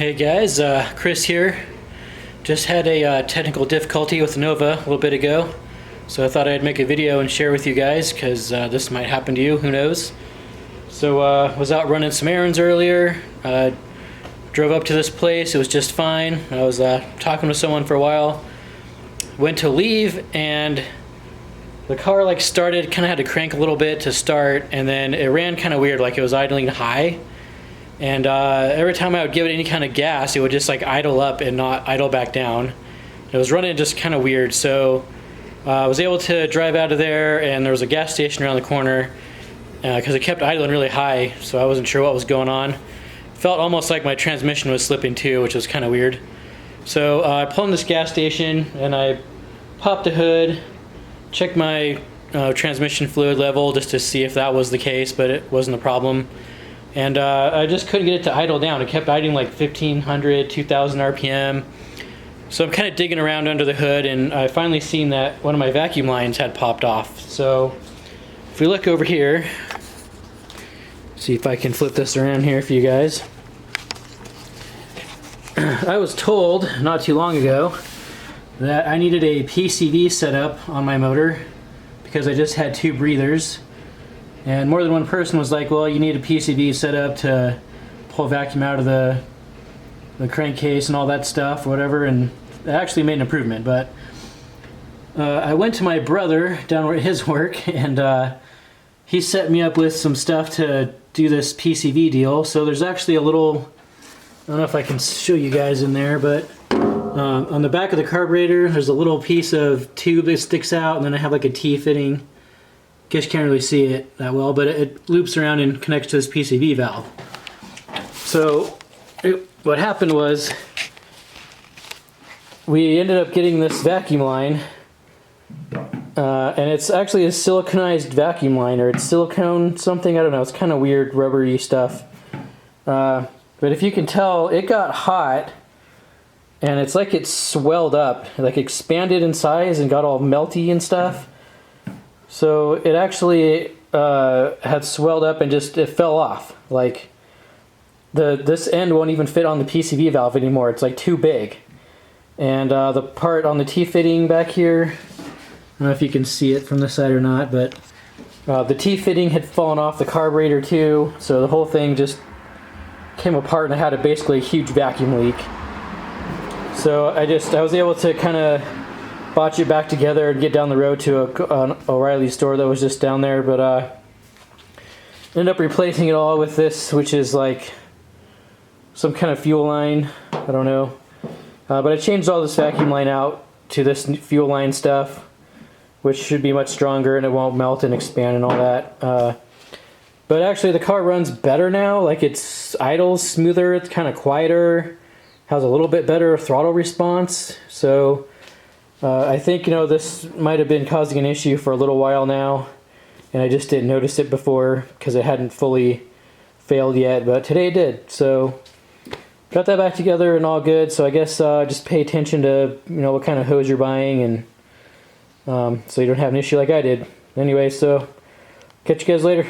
Hey guys, Chris here. Just had a technical difficulty with Nova a little bit ago, so I thought I'd make a video and share with you guys because this might happen to you, who knows. So was out running some errands earlier, drove up to this place, it was just fine. I was talking to someone for a while, went to leave, and the car like started, kind of had to crank a little bit to start, and then it ran kind of weird, like it was idling high. And every time I would give it any kind of gas, it would just like idle up and not idle back down. It was running just kind of weird. So I was able to drive out of there, and there was a gas station around the corner because it kept idling really high, so I wasn't sure what was going on. Felt almost like my transmission was slipping too, which was kind of weird. So I pulled in this gas station and I popped the hood, checked my transmission fluid level just to see if that was the case, but it wasn't a problem. And I just couldn't get it to idle down. It kept idling like 1500, 2000 RPM. So I'm kind of digging around under the hood, and I finally seen that one of my vacuum lines had popped off. So if we look over here, see if I can flip this around here for you guys. I was told not too long ago that I needed a PCV setup on my motor because I just had 2 breathers. And more than one person was like, well, you need a PCV set up to pull vacuum out of the crankcase and all that stuff, whatever, and it actually made an improvement. But I went to my brother down where his work, and he set me up with some stuff to do this PCV deal. So there's actually a little, I don't know if I can show you guys in there, but on the back of the carburetor, there's a little piece of tube that sticks out, and then I have like a T-fitting. Guess you can't really see it that well, but it loops around and connects to this PCV valve. So what happened was we ended up getting this vacuum line, and it's actually a siliconized vacuum line, or it's silicone something, I don't know, it's kind of weird rubbery stuff. But if you can tell, it got hot, and it's like it swelled up, like expanded in size and got all melty and stuff. So it actually had swelled up and just, it fell off. Like this end won't even fit on the PCV valve anymore. It's like too big. And the part on the T-fitting back here, I don't know if you can see it from this side or not, but the T-fitting had fallen off the carburetor too. So the whole thing just came apart, and I had basically a huge vacuum leak. So I was able to kind of botch it back together and get down the road to an O'Reilly store that was just down there, but ended up replacing it all with this, which is like some kind of fuel line, I don't know. But I changed all this vacuum line out to this fuel line stuff, which should be much stronger and it won't melt and expand and all that. But actually the car runs better now, like it's idles smoother, it's kind of quieter, has a little bit better throttle response. So I think, you know, this might have been causing an issue for a little while now, and I just didn't notice it before because it hadn't fully failed yet, but today it did. So got that back together and all good. So I guess just pay attention to, you know, what kind of hose you're buying, and so you don't have an issue like I did. Anyway, so catch you guys later.